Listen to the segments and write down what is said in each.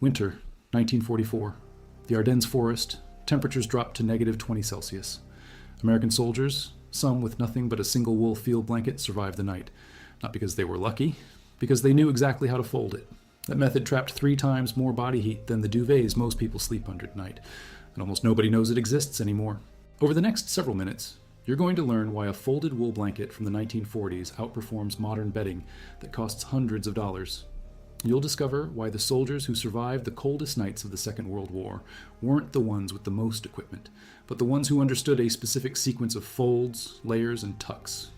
Winter, 1944. The Ardennes forest, temperatures dropped to -20 Celsius. American soldiers, some with nothing but a single wool field blanket, survived the night. Not because they were lucky, because they knew exactly how to fold it. That method trapped 3 times more body heat than the duvets most people sleep under at night, and almost nobody knows it exists anymore. Over the next several minutes, you're going to learn why a folded wool blanket from the 1940s outperforms modern bedding that costs hundreds of dollars. You'll discover why the soldiers who survived the coldest nights of the Second World War weren't the ones with the most equipment, but the ones who understood a specific sequence of folds, layers, and tucks.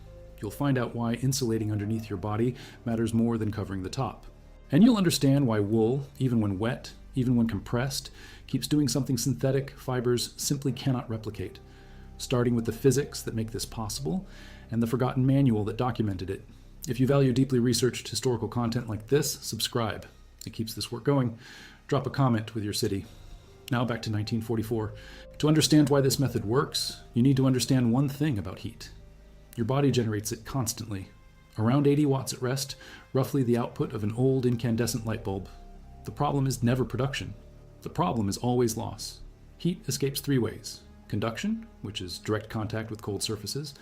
You'll find out why insulating underneath your body matters more than covering the top. And you'll understand why wool, even when wet, even when compressed, keeps doing something synthetic fibers simply cannot replicate, starting with the physics that make this possible and the forgotten manual that documented it. If you value deeply researched historical content like this, subscribe. It keeps this work going. Drop a comment with your city. Now back to 1944. To understand why this method works, you need to understand one thing about heat. Your body generates it constantly. Around 80 watts at rest, roughly the output of an old incandescent light bulb. The problem is never production. The problem is always loss. Heat escapes 3 ways. Conduction, which is direct contact with cold surfaces.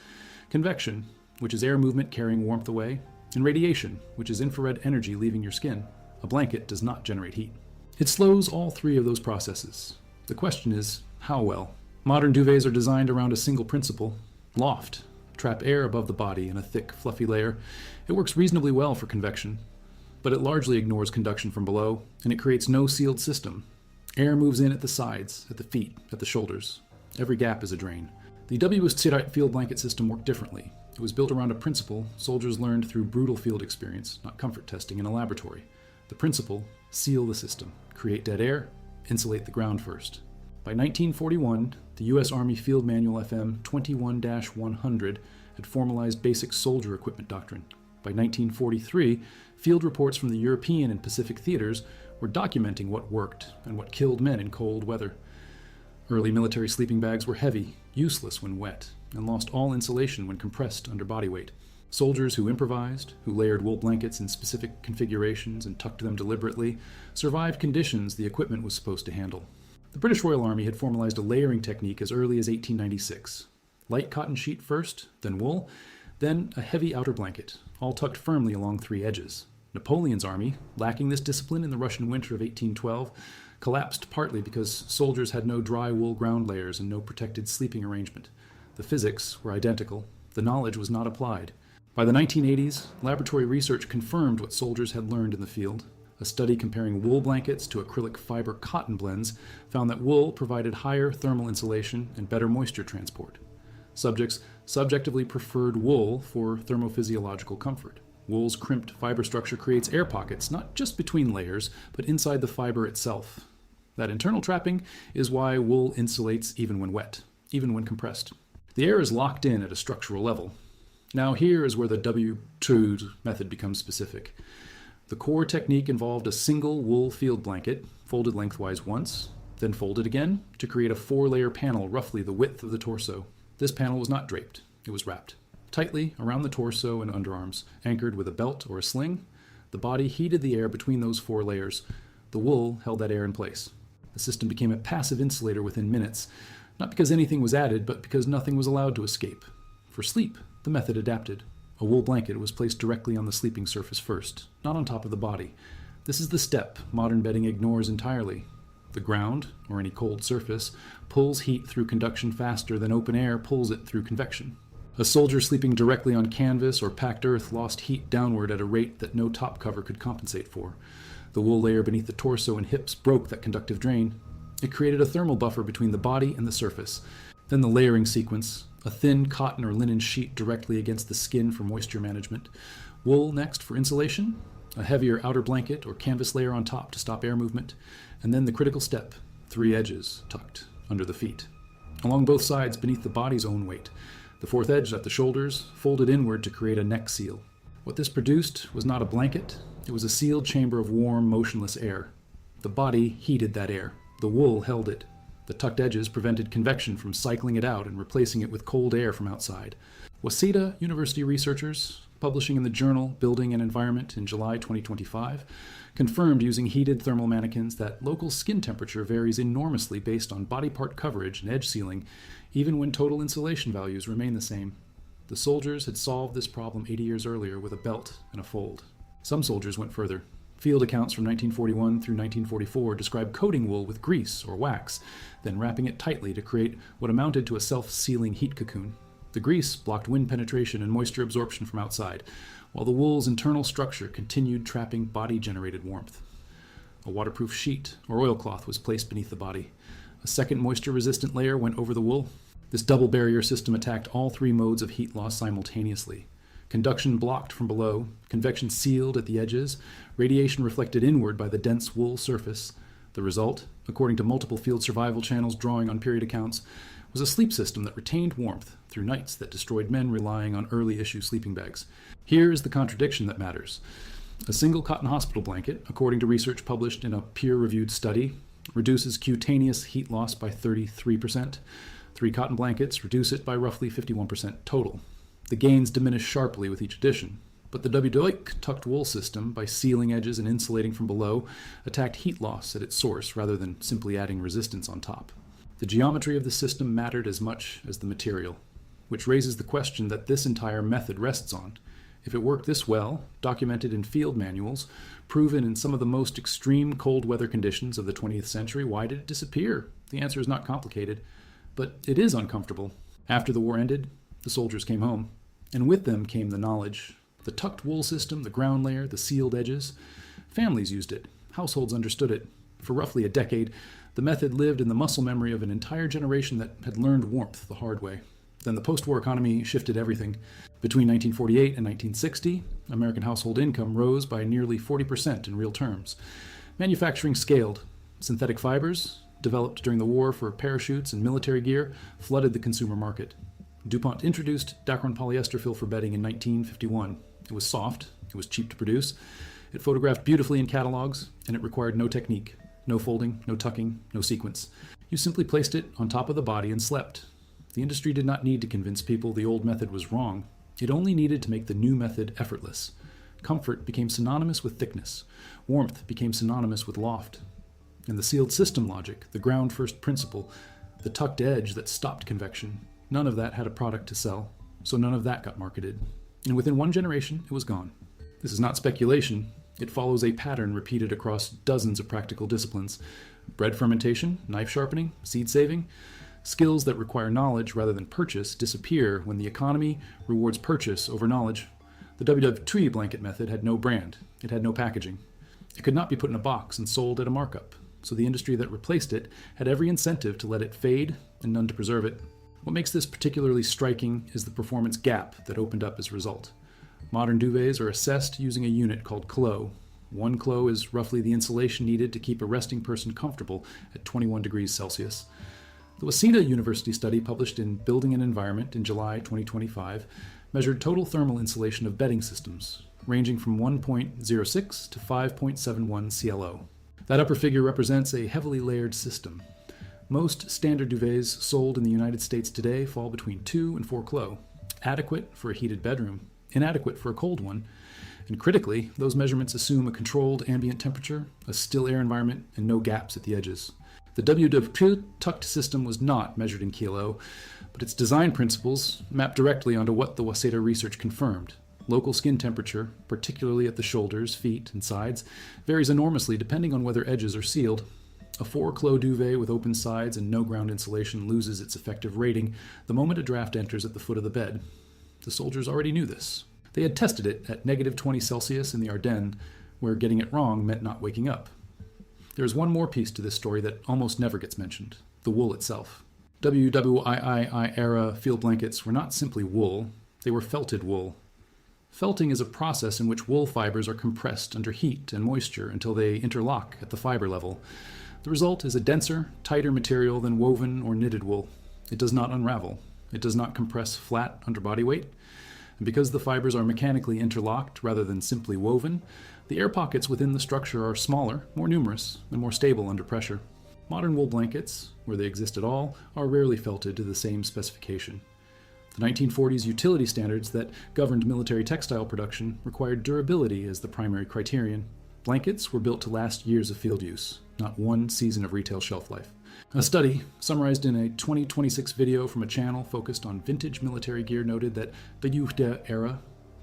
Convection, which is air movement carrying warmth away. And radiation, which is infrared energy leaving your skin. A blanket does not generate heat. It slows all 3 of those processes. The question is, how well? Modern duvets are designed around a single principle: loft. Trap air above the body in a thick, fluffy layer. It works reasonably well for convection, but it largely ignores conduction from below, and it creates no sealed system. Air moves in at the sides, at the feet, at the shoulders. Every gap is a drain. The WWII field blanket system worked differently. It was built around a principle soldiers learned through brutal field experience, not comfort testing in a laboratory. The principle: seal the system, create dead air, insulate the ground first. By 1941, the U.S. Army Field Manual FM 21-100 had formalized basic soldier equipment doctrine. By 1943, field reports from the European and Pacific theaters were documenting what worked and what killed men in cold weather. Early military sleeping bags were heavy, useless when wet, and lost all insulation when compressed under body weight. Soldiers who improvised, who layered wool blankets in specific configurations and tucked them deliberately, survived conditions the equipment was supposed to handle. The British Royal Army had formalized a layering technique as early as 1896. Light cotton sheet first, then wool, then a heavy outer blanket, all tucked firmly along 3 edges. Napoleon's army, lacking this discipline in the Russian winter of 1812, collapsed partly because soldiers had no dry wool ground layers and no protected sleeping arrangement. The physics were identical. The knowledge was not applied. By the 1980s, laboratory research confirmed what soldiers had learned in the field. A study comparing wool blankets to acrylic fiber cotton blends found that wool provided higher thermal insulation and better moisture transport. Subjects subjectively preferred wool for thermophysiological comfort. Wool's crimped fiber structure creates air pockets, not just between layers, but inside the fiber itself. That internal trapping is why wool insulates even when wet, even when compressed. The air is locked in at a structural level. Now here is where the WWII method becomes specific. The core technique involved a single wool field blanket, folded lengthwise once, then folded again to create a 4-layer panel roughly the width of the torso. This panel was not draped, it was wrapped tightly around the torso and underarms, anchored with a belt or a sling. The body heated the air between those 4 layers. The wool held that air in place. The system became a passive insulator within minutes, not because anything was added, but because nothing was allowed to escape. For sleep, the method adapted. A wool blanket was placed directly on the sleeping surface first, not on top of the body. This is the step modern bedding ignores entirely. The ground, or any cold surface, pulls heat through conduction faster than open air pulls it through convection. A soldier sleeping directly on canvas or packed earth lost heat downward at a rate that no top cover could compensate for. The wool layer beneath the torso and hips broke that conductive drain. It created a thermal buffer between the body and the surface. Then the layering sequence, a thin cotton or linen sheet directly against the skin for moisture management. Wool next for insulation, a heavier outer blanket or canvas layer on top to stop air movement, and then the critical step, 3 edges tucked under the feet. Along both sides beneath the body's own weight. The 4th edge at the shoulders folded inward to create a neck seal. What this produced was not a blanket, it was a sealed chamber of warm, motionless air. The body heated that air. The wool held it. The tucked edges prevented convection from cycling it out and replacing it with cold air from outside. Waseda University researchers, publishing in the journal Building and Environment in July 2025, confirmed using heated thermal mannequins that local skin temperature varies enormously based on body part coverage and edge sealing, even when total insulation values remain the same. The soldiers had solved this problem 80 years earlier with a belt and a fold. Some soldiers went further. Field accounts from 1941 through 1944 describe coating wool with grease or wax, then wrapping it tightly to create what amounted to a self-sealing heat cocoon. The grease blocked wind penetration and moisture absorption from outside, while the wool's internal structure continued trapping body-generated warmth. A waterproof sheet or oilcloth was placed beneath the body. A second moisture-resistant layer went over the wool. This double barrier system attacked all three modes of heat loss simultaneously. Conduction blocked from below, convection sealed at the edges, radiation reflected inward by the dense wool surface. The result, according to multiple field survival channels drawing on period accounts, was a sleep system that retained warmth through nights that destroyed men relying on early-issue sleeping bags. Here is the contradiction that matters. A single cotton hospital blanket, according to research published in a peer-reviewed study, reduces cutaneous heat loss by 33%. 3 cotton blankets reduce it by roughly 51% total. The gains diminish sharply with each addition, but the WWII tucked wool system, by sealing edges and insulating from below, attacked heat loss at its source rather than simply adding resistance on top. The geometry of the system mattered as much as the material, which raises the question that this entire method rests on. If it worked this well, documented in field manuals, proven in some of the most extreme cold weather conditions of the 20th century, why did it disappear? The answer is not complicated, but it is uncomfortable. After the war ended, the soldiers came home, and with them came the knowledge. The tucked wool system, the ground layer, the sealed edges. Families used it. Households understood it. For roughly a decade, the method lived in the muscle memory of an entire generation that had learned warmth the hard way. Then the post-war economy shifted everything. Between 1948 and 1960, American household income rose by nearly 40% in real terms. Manufacturing scaled. Synthetic fibers, developed during the war for parachutes and military gear, flooded the consumer market. DuPont introduced Dacron polyester fill for bedding in 1951. It was soft, it was cheap to produce, it photographed beautifully in catalogs, and it required no technique, no folding, no tucking, no sequence. You simply placed it on top of the body and slept. The industry did not need to convince people the old method was wrong. It only needed to make the new method effortless. Comfort became synonymous with thickness. Warmth became synonymous with loft. And the sealed system logic, the ground first principle, the tucked edge that stopped convection, none of that had a product to sell, so none of that got marketed. And within one generation, it was gone. This is not speculation. It follows a pattern repeated across dozens of practical disciplines. Bread fermentation, knife sharpening, seed saving. Skills that require knowledge rather than purchase disappear when the economy rewards purchase over knowledge. The WWII blanket method had no brand. It had no packaging. It could not be put in a box and sold at a markup, so the industry that replaced it had every incentive to let it fade and none to preserve it. What makes this particularly striking is the performance gap that opened up as a result. Modern duvets are assessed using a unit called kilo. 1 kilo is roughly the insulation needed to keep a resting person comfortable at 21 degrees Celsius. The Waseda University study published in Building and Environment in July 2025 measured total thermal insulation of bedding systems, ranging from 1.06 to 5.71 CLO. That upper figure represents a heavily layered system. Most standard duvets sold in the United States today fall between 2 and 4 kilo, adequate for a heated bedroom, inadequate for a cold one, and critically, those measurements assume a controlled ambient temperature, a still air environment, and no gaps at the edges. The WWII tucked system was not measured in kilo, but its design principles map directly onto what the Waseda research confirmed. Local skin temperature, particularly at the shoulders, feet, and sides, varies enormously depending on whether edges are sealed. A 4 kilo duvet with open sides and no ground insulation loses its effective rating the moment a draft enters at the foot of the bed. The soldiers already knew this. They had tested it at negative 20 Celsius in the Ardennes, where getting it wrong meant not waking up. There is one more piece to this story that almost never gets mentioned: the wool itself. WWII era field blankets were not simply wool, they were felted wool. Felting is a process in which wool fibers are compressed under heat and moisture until they interlock at the fiber level. The result is a denser, tighter material than woven or knitted wool. It does not unravel. It does not compress flat under body weight. And because the fibers are mechanically interlocked rather than simply woven, the air pockets within the structure are smaller, more numerous, and more stable under pressure. Modern wool blankets, where they exist at all, are rarely felted to the same specification. The 1940s utility standards that governed military textile production required durability as the primary criterion. Blankets were built to last years of field use, not one season of retail shelf life. A study, summarized in a 2026 video from a channel focused on vintage military gear, noted that the WWII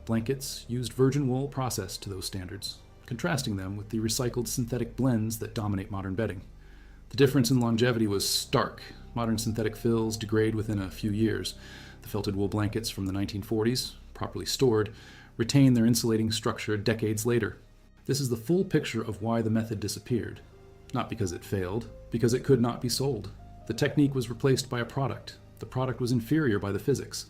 blankets used virgin wool processed to those standards, contrasting them with the recycled synthetic blends that dominate modern bedding. The difference in longevity was stark. Modern synthetic fills degrade within a few years. The felted wool blankets from the 1940s, properly stored, retain their insulating structure decades later. This is the full picture of why the method disappeared. Not because it failed, because it could not be sold. The technique was replaced by a product. The product was inferior by the physics.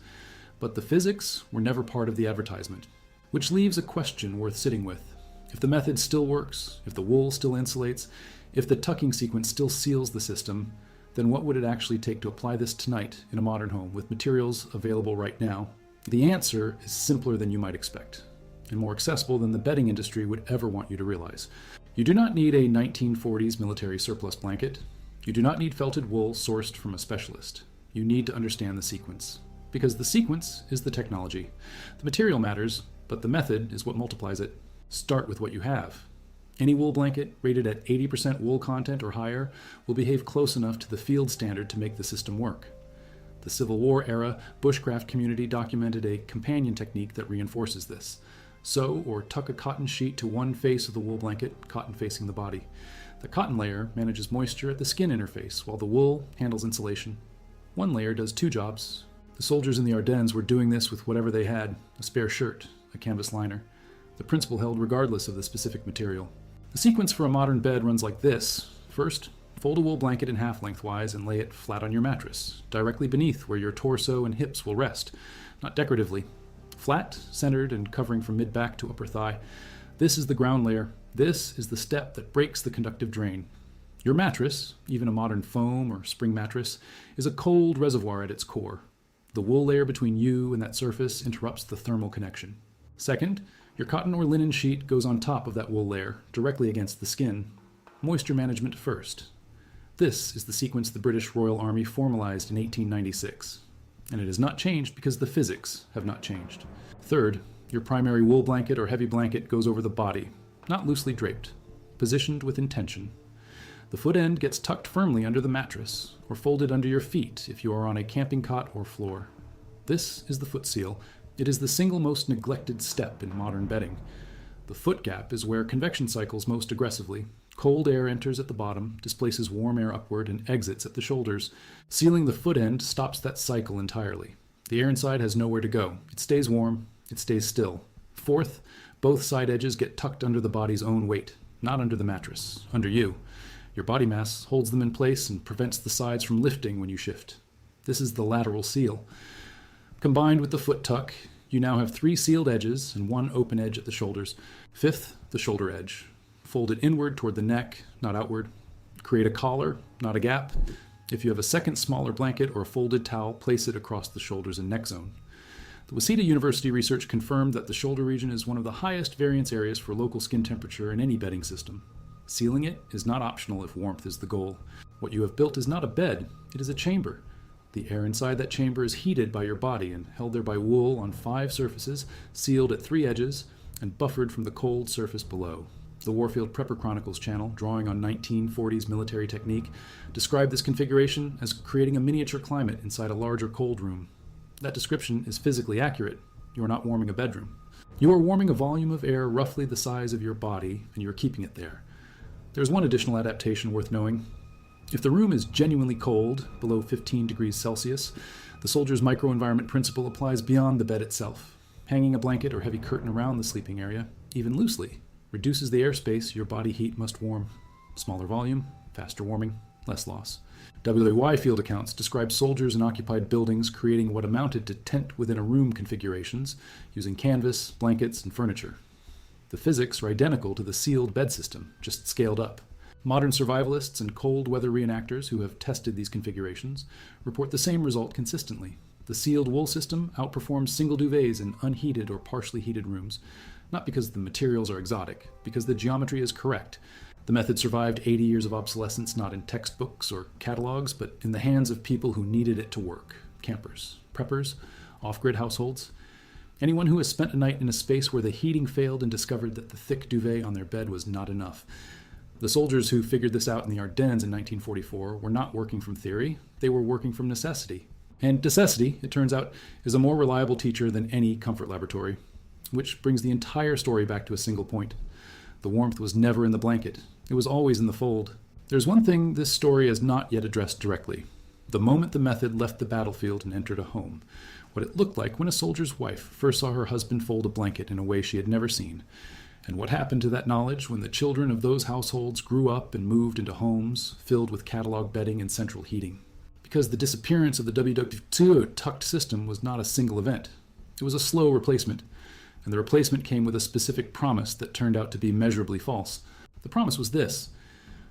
But the physics were never part of the advertisement. Which leaves a question worth sitting with. If the method still works, if the wool still insulates, if the tucking sequence still seals the system, then what would it actually take to apply this tonight in a modern home with materials available right now? The answer is simpler than you might expect, and more accessible than the bedding industry would ever want you to realize. You do not need a 1940s military surplus blanket. You do not need felted wool sourced from a specialist. You need to understand the sequence. Because the sequence is the technology. The material matters, but the method is what multiplies it. Start with what you have. Any wool blanket rated at 80% wool content or higher will behave close enough to the field standard to make the system work. The Civil War era bushcraft community documented a companion technique that reinforces this. Sew or tuck a cotton sheet to one face of the wool blanket, cotton facing the body. The cotton layer manages moisture at the skin interface, while the wool handles insulation. One layer does two jobs. The soldiers in the Ardennes were doing this with whatever they had, a spare shirt, a canvas liner. The principle held regardless of the specific material. The sequence for a modern bed runs like this. First, fold a wool blanket in half lengthwise and lay it flat on your mattress, directly beneath where your torso and hips will rest, not decoratively. Flat, centered, and covering from mid-back to upper thigh. This is the ground layer. This is the step that breaks the conductive drain. Your mattress, even a modern foam or spring mattress, is a cold reservoir at its core. The wool layer between you and that surface interrupts the thermal connection. Second, your cotton or linen sheet goes on top of that wool layer, directly against the skin. Moisture management first. This is the sequence the British Royal Army formalized in 1896. And it has not changed because the physics have not changed. Third, your primary wool blanket or heavy blanket goes over the body, not loosely draped, positioned with intention. The foot end gets tucked firmly under the mattress, or folded under your feet if you are on a camping cot or floor. This is the foot seal. It is the single most neglected step in modern bedding. The foot gap is where convection cycles most aggressively. Cold air enters at the bottom, displaces warm air upward, and exits at the shoulders. Sealing the foot end stops that cycle entirely. The air inside has nowhere to go. It stays warm. It stays still. Fourth, both side edges get tucked under the body's own weight, not under the mattress, under you. Your body mass holds them in place and prevents the sides from lifting when you shift. This is the lateral seal. Combined with the foot tuck, you now have 3 sealed edges and 1 open edge at the shoulders. Fifth, the shoulder edge. Fold it inward toward the neck, not outward. Create a collar, not a gap. If you have a second smaller blanket or a folded towel, place it across the shoulders and neck zone. The Waseda University research confirmed that the shoulder region is one of the highest variance areas for local skin temperature in any bedding system. Sealing it is not optional if warmth is the goal. What you have built is not a bed, it is a chamber. The air inside that chamber is heated by your body and held there by wool on 5 surfaces, sealed at 3 edges, and buffered from the cold surface below. The Warfield Prepper Chronicles channel, drawing on 1940s military technique, described this configuration as creating a miniature climate inside a larger cold room. That description is physically accurate. You are not warming a bedroom. You are warming a volume of air roughly the size of your body, and you are keeping it there. There's one additional adaptation worth knowing. If the room is genuinely cold, below 15 degrees Celsius, the soldier's microenvironment principle applies beyond the bed itself. Hanging a blanket or heavy curtain around the sleeping area, even loosely, reduces the airspace your body heat must warm. Smaller volume, faster warming, less loss. WWII field accounts describe soldiers in occupied buildings creating what amounted to tent-within-a-room configurations using canvas, blankets, and furniture. The physics are identical to the sealed bed system, just scaled up. Modern survivalists and cold weather reenactors who have tested these configurations report the same result consistently. The sealed wool system outperforms single duvets in unheated or partially heated rooms, not because the materials are exotic, because the geometry is correct. The method survived 80 years of obsolescence, not in textbooks or catalogs, but in the hands of people who needed it to work: campers, preppers, off-grid households. Anyone who has spent a night in a space where the heating failed and discovered that the thick duvet on their bed was not enough. The soldiers who figured this out in the Ardennes in 1944 were not working from theory, they were working from necessity. And necessity, it turns out, is a more reliable teacher than any comfort laboratory. Which brings the entire story back to a single point. The warmth was never in the blanket. It was always in the fold. There's one thing this story has not yet addressed directly. The moment the method left the battlefield and entered a home. What it looked like when a soldier's wife first saw her husband fold a blanket in a way she had never seen. And what happened to that knowledge when the children of those households grew up and moved into homes filled with catalog bedding and central heating. Because the disappearance of the WWII tucked system was not a single event. It was a slow replacement. And the replacement came with a specific promise that turned out to be measurably false. The promise was this: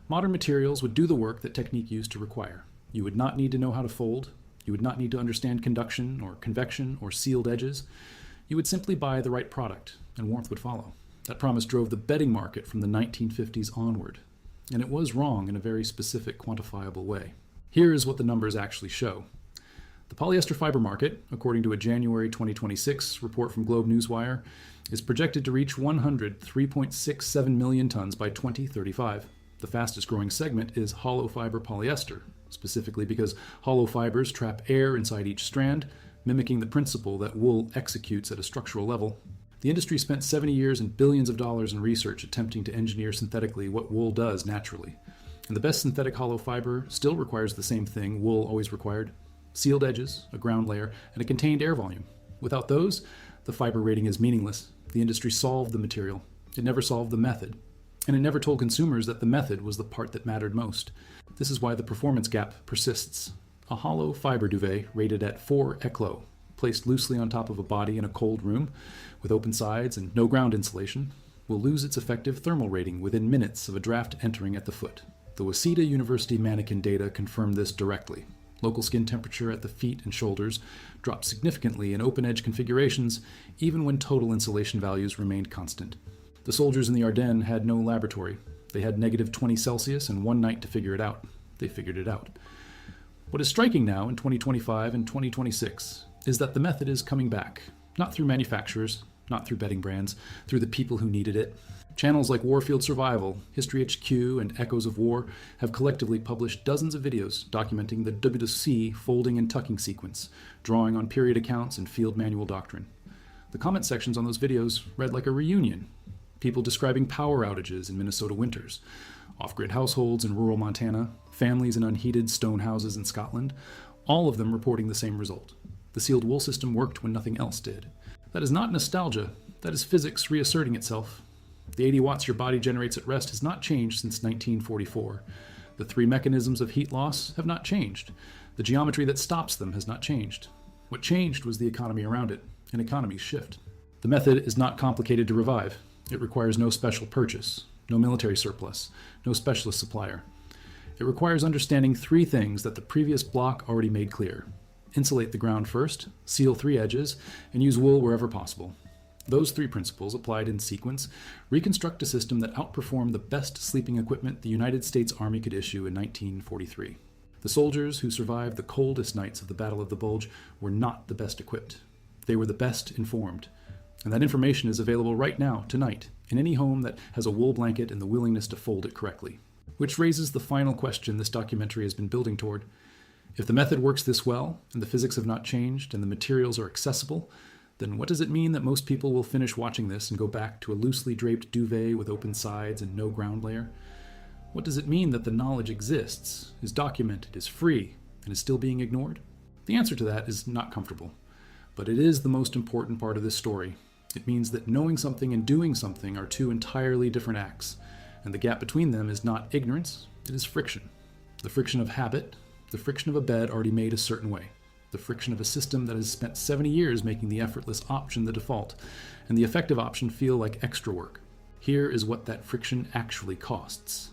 modern materials would do the work that technique used to require. You would not need to know how to fold. You would not need to understand conduction or convection or sealed edges. You would simply buy the right product, and warmth would follow. That promise drove the bedding market from the 1950s onward. And it was wrong in a very specific, quantifiable way. Here is what the numbers actually show. The polyester fiber market, according to a January 2026 report from Globe Newswire, is projected to reach 103.67 million tons by 2035. The fastest growing segment is hollow fiber polyester, specifically because hollow fibers trap air inside each strand, mimicking the principle that wool executes at a structural level. The industry spent 70 years and billions of dollars in research attempting to engineer synthetically what wool does naturally. And the best synthetic hollow fiber still requires the same thing wool always required: sealed edges, a ground layer, and a contained air volume. Without those, the fiber rating is meaningless. The industry solved the material. It never solved the method. And it never told consumers that the method was the part that mattered most. This is why the performance gap persists. A hollow fiber duvet rated at 4 eclo, placed loosely on top of a body in a cold room, with open sides and no ground insulation, will lose its effective thermal rating within minutes of a draft entering at the foot. The Waseda University mannequin data confirmed this directly. Local skin temperature at the feet and shoulders dropped significantly in open-edge configurations, even when total insulation values remained constant. The soldiers in the Ardennes had no laboratory. They had -20 Celsius and one night to figure it out. They figured it out. What is striking now in 2025 and 2026 is that the method is coming back, not through manufacturers, not through bedding brands, through the people who needed it. Channels like Warfield Survival, History HQ, and Echoes of War have collectively published dozens of videos documenting the WWII folding and tucking sequence, drawing on period accounts and field manual doctrine. The comment sections on those videos read like a reunion. People describing power outages in Minnesota winters, off-grid households in rural Montana, families in unheated stone houses in Scotland, all of them reporting the same result. The sealed wool system worked when nothing else did. That is not nostalgia. That is physics reasserting itself. The 80 watts your body generates at rest has not changed since 1944. The 3 mechanisms of heat loss have not changed. The geometry that stops them has not changed. What changed was the economy around it, and economies shift. The method is not complicated to revive. It requires no special purchase, no military surplus, no specialist supplier. It requires understanding 3 things that the previous block already made clear. Insulate the ground first, seal 3 edges, and use wool wherever possible. Those 3 principles, applied in sequence, reconstruct a system that outperformed the best sleeping equipment the United States Army could issue in 1943. The soldiers who survived the coldest nights of the Battle of the Bulge were not the best equipped. They were the best informed. And that information is available right now, tonight, in any home that has a wool blanket and the willingness to fold it correctly. Which raises the final question this documentary has been building toward. If the method works this well, and the physics have not changed, and the materials are accessible, then what does it mean that most people will finish watching this and go back to a loosely draped duvet with open sides and no ground layer? What does it mean that the knowledge exists, is documented, is free, and is still being ignored? The answer to that is not comfortable, but it is the most important part of this story. It means that knowing something and doing something are 2 entirely different acts, and the gap between them is not ignorance, it is friction. The friction of habit, the friction of a bed already made a certain way, the friction of a system that has spent 70 years making the effortless option the default, and the effective option feel like extra work. Here is what that friction actually costs.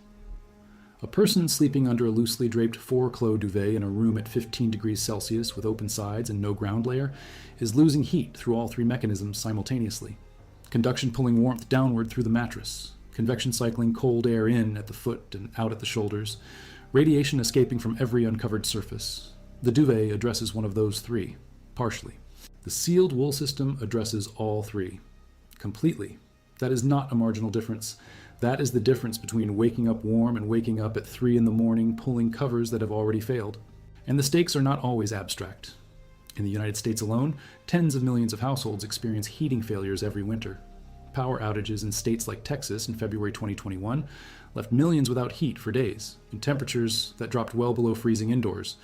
A person sleeping under a loosely draped 4-clo duvet in a room at 15 degrees Celsius with open sides and no ground layer is losing heat through all 3 mechanisms simultaneously. Conduction pulling warmth downward through the mattress, convection cycling cold air in at the foot and out at the shoulders, radiation escaping from every uncovered surface. The duvet addresses one of those three, partially. The sealed wool system addresses all three, completely. That is not a marginal difference. That is the difference between waking up warm and waking up at 3 in the morning pulling covers that have already failed. And the stakes are not always abstract. In the United States alone, tens of millions of households experience heating failures every winter. Power outages in states like Texas in February 2021 left millions without heat for days, in temperatures that dropped well below freezing indoors.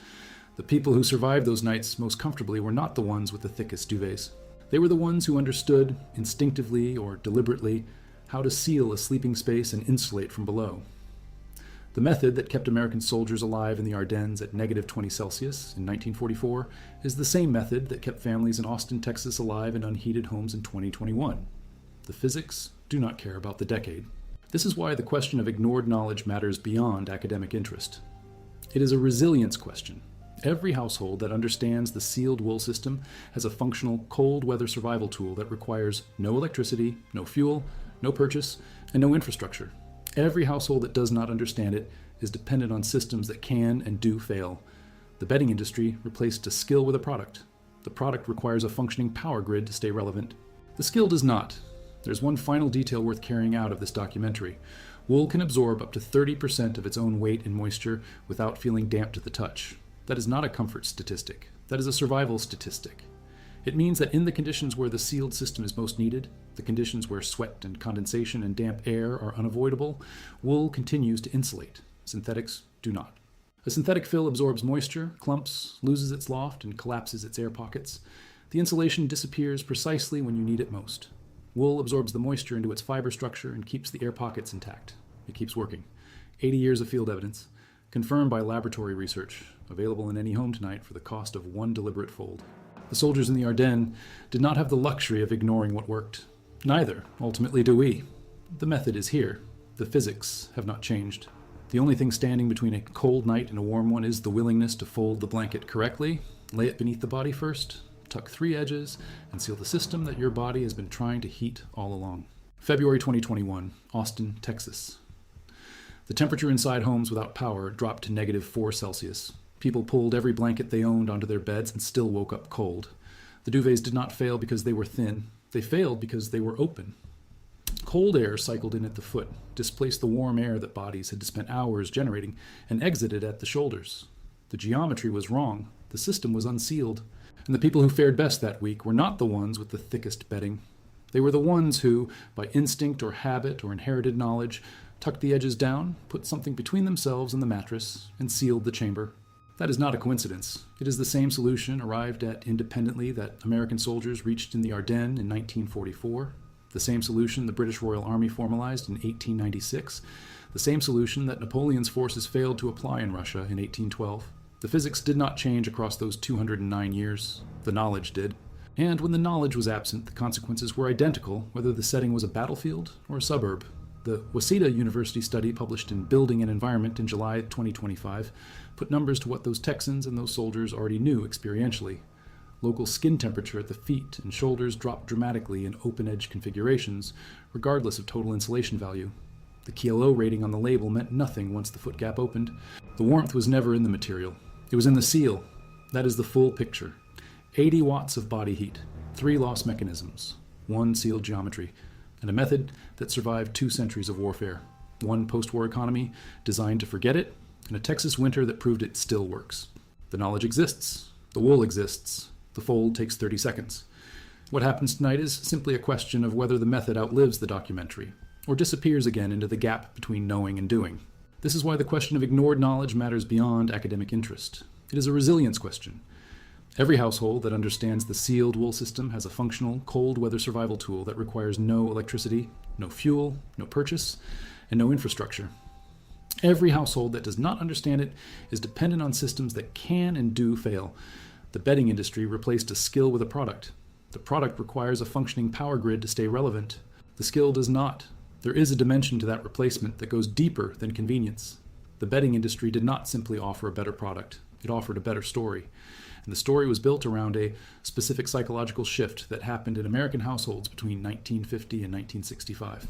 The people who survived those nights most comfortably were not the ones with the thickest duvets. They were the ones who understood, instinctively or deliberately, how to seal a sleeping space and insulate from below. The method that kept American soldiers alive in the Ardennes at -20 Celsius in 1944 is the same method that kept families in Austin, Texas alive in unheated homes in 2021. The physics do not care about the decade. This is why the question of ignored knowledge matters beyond academic interest. It is a resilience question. Every household that understands the sealed wool system has a functional cold weather survival tool that requires no electricity, no fuel, no purchase, and no infrastructure. Every household that does not understand it is dependent on systems that can and do fail. The bedding industry replaced a skill with a product. The product requires a functioning power grid to stay relevant. The skill does not. There's one final detail worth carrying out of this documentary. Wool can absorb up to 30% of its own weight in moisture without feeling damp to the touch. That is not a comfort statistic. That is a survival statistic. It means that in the conditions where the sealed system is most needed, the conditions where sweat and condensation and damp air are unavoidable, wool continues to insulate. Synthetics do not. A synthetic fill absorbs moisture, clumps, loses its loft, and collapses its air pockets. The insulation disappears precisely when you need it most. Wool absorbs the moisture into its fiber structure and keeps the air pockets intact. It keeps working. 80 years of field evidence, confirmed by laboratory research, available in any home tonight for the cost of one deliberate fold. The soldiers in the Ardennes did not have the luxury of ignoring what worked. Neither, ultimately, do we. The method is here. The physics have not changed. The only thing standing between a cold night and a warm one is the willingness to fold the blanket correctly, lay it beneath the body first, tuck 3 edges, and seal the system that your body has been trying to heat all along. February 2021, Austin, Texas. The temperature inside homes without power dropped to -4 Celsius. People pulled every blanket they owned onto their beds and still woke up cold. The duvets did not fail because they were thin. They failed because they were open. Cold air cycled in at the foot, displaced the warm air that bodies had spent hours generating, and exited at the shoulders. The geometry was wrong. The system was unsealed. And the people who fared best that week were not the ones with the thickest bedding. They were the ones who, by instinct or habit or inherited knowledge, tucked the edges down, put something between themselves and the mattress, and sealed the chamber. That is not a coincidence. It is the same solution arrived at independently that American soldiers reached in the Ardennes in 1944, the same solution the British Royal Army formalized in 1896, the same solution that Napoleon's forces failed to apply in Russia in 1812. The physics did not change across those 209 years. The knowledge did. And when the knowledge was absent, the consequences were identical, whether the setting was a battlefield or a suburb. The Waseda University study published in Building and Environment in July 2025 put numbers to what those Texans and those soldiers already knew experientially. Local skin temperature at the feet and shoulders dropped dramatically in open-edge configurations, regardless of total insulation value. The KLO rating on the label meant nothing once the foot gap opened. The warmth was never in the material. It was in the seal. That is the full picture. 80 watts of body heat, 3 loss mechanisms, 1 sealed geometry, and a method that survived 2 centuries of warfare. 1 post-war economy designed to forget it, and a Texas winter that proved it still works. The knowledge exists. The wool exists. The fold takes 30 seconds. What happens tonight is simply a question of whether the method outlives the documentary, or disappears again into the gap between knowing and doing. This is why the question of ignored knowledge matters beyond academic interest. It is a resilience question. Every household that understands the sealed wool system has a functional, cold weather survival tool that requires no electricity, no fuel, no purchase, and no infrastructure. Every household that does not understand it is dependent on systems that can and do fail. The bedding industry replaced a skill with a product. The product requires a functioning power grid to stay relevant. The skill does not. There is a dimension to that replacement that goes deeper than convenience. The bedding industry did not simply offer a better product. It offered a better story. And the story was built around a specific psychological shift that happened in American households between 1950 and 1965.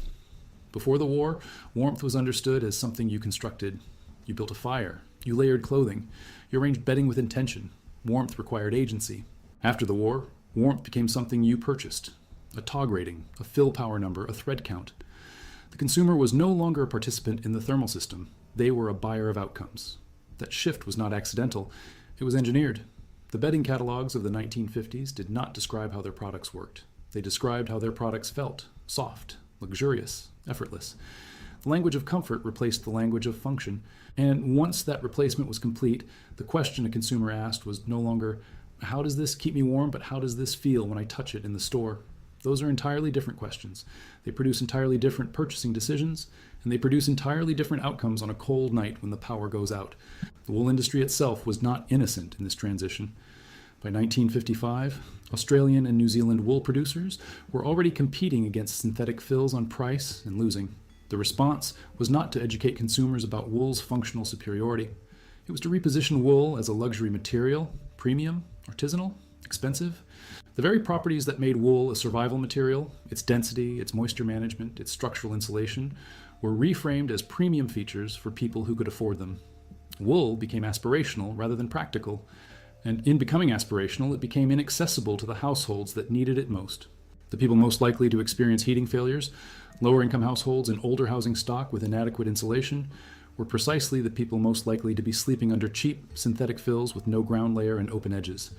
Before the war, warmth was understood as something you constructed. You built a fire. You layered clothing. You arranged bedding with intention. Warmth required agency. After the war, warmth became something you purchased. A TOG rating, a fill power number, a thread count. The consumer was no longer a participant in the thermal system. They were a buyer of outcomes. That shift was not accidental. It was engineered. The bedding catalogs of the 1950s did not describe how their products worked. They described how their products felt, soft, luxurious, effortless. The language of comfort replaced the language of function, and once that replacement was complete, the question a consumer asked was no longer, how does this keep me warm, but how does this feel when I touch it in the store? Those are entirely different questions. They produce entirely different purchasing decisions, and they produce entirely different outcomes on a cold night when the power goes out. The wool industry itself was not innocent in this transition. By 1955, Australian and New Zealand wool producers were already competing against synthetic fills on price and losing. The response was not to educate consumers about wool's functional superiority. It was to reposition wool as a luxury material, premium, artisanal, expensive. The very properties that made wool a survival material, its density, its moisture management, its structural insulation, were reframed as premium features for people who could afford them. Wool became aspirational rather than practical, and in becoming aspirational, it became inaccessible to the households that needed it most. The people most likely to experience heating failures, lower-income households and older housing stock with inadequate insulation, were precisely the people most likely to be sleeping under cheap synthetic fills with no ground layer and open edges.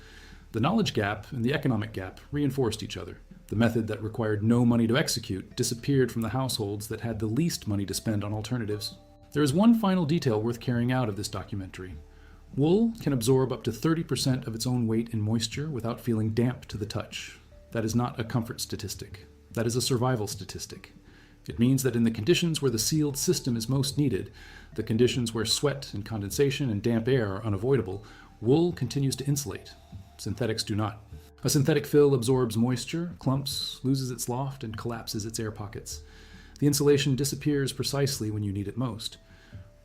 The knowledge gap and the economic gap reinforced each other. The method that required no money to execute disappeared from the households that had the least money to spend on alternatives. There is one final detail worth carrying out of this documentary. Wool can absorb up to 30% of its own weight in moisture without feeling damp to the touch. That is not a comfort statistic. That is a survival statistic. It means that in the conditions where the sealed system is most needed, the conditions where sweat and condensation and damp air are unavoidable, wool continues to insulate. Synthetics do not. A synthetic fill absorbs moisture, clumps, loses its loft, and collapses its air pockets. The insulation disappears precisely when you need it most.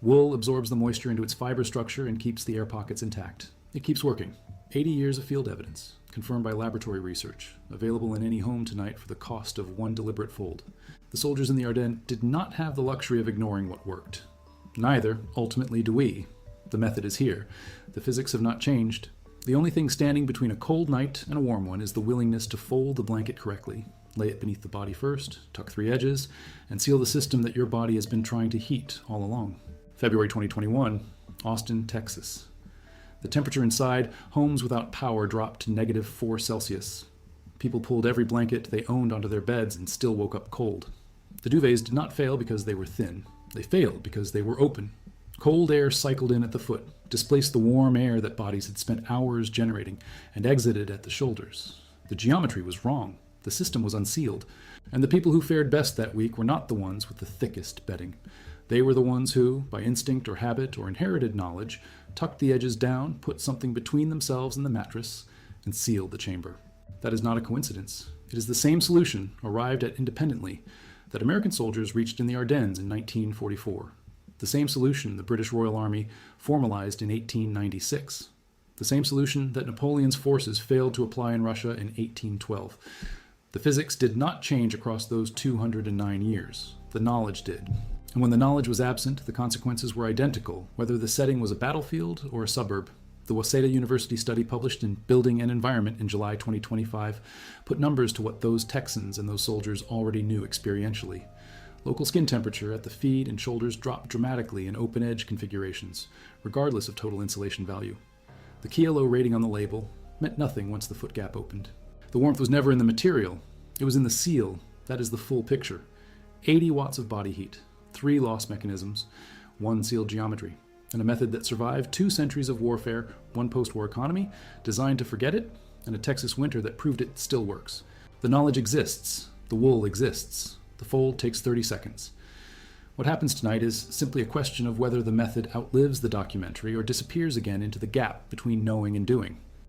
Wool absorbs the moisture into its fiber structure and keeps the air pockets intact. It keeps working. 80 years of field evidence, confirmed by laboratory research, available in any home tonight for the cost of one deliberate fold. The soldiers in the Ardennes did not have the luxury of ignoring what worked. Neither, ultimately, do we. The method is here. The physics have not changed. The only thing standing between a cold night and a warm one is the willingness to fold the blanket correctly, lay it beneath the body first, tuck 3 edges, and seal the system that your body has been trying to heat all along. February 2021, Austin, Texas. The temperature inside, homes without power dropped to -4 Celsius. People pulled every blanket they owned onto their beds and still woke up cold. The duvets did not fail because they were thin. They failed because they were open. Cold air cycled in at the foot, displaced the warm air that bodies had spent hours generating, and exited at the shoulders. The geometry was wrong. The system was unsealed. And the people who fared best that week were not the ones with the thickest bedding. They were the ones who, by instinct or habit or inherited knowledge, tucked the edges down, put something between themselves and the mattress, and sealed the chamber. That is not a coincidence. It is the same solution, arrived at independently, that American soldiers reached in the Ardennes in 1944. The same solution the British Royal Army formalized in 1896. The same solution that Napoleon's forces failed to apply in Russia in 1812. The physics did not change across those 209 years. The knowledge did. And when the knowledge was absent, the consequences were identical, whether the setting was a battlefield or a suburb. The Waseda University study published in Building and Environment in July 2025 put numbers to what those Texans and those soldiers already knew experientially. Local skin temperature at the feet and shoulders dropped dramatically in open-edge configurations, regardless of total insulation value. The Kilo rating on the label meant nothing once the foot gap opened. The warmth was never in the material. It was in the seal. That is the full picture. 80 watts of body heat, 3 loss mechanisms, 1 sealed geometry, and a method that survived 2 centuries of warfare, 1 post-war economy, designed to forget it, and a Texas winter that proved it still works. The knowledge exists. The wool exists. The fold takes 30 seconds. What happens tonight is simply a question of whether the method outlives the documentary or disappears again into the gap between knowing and doing.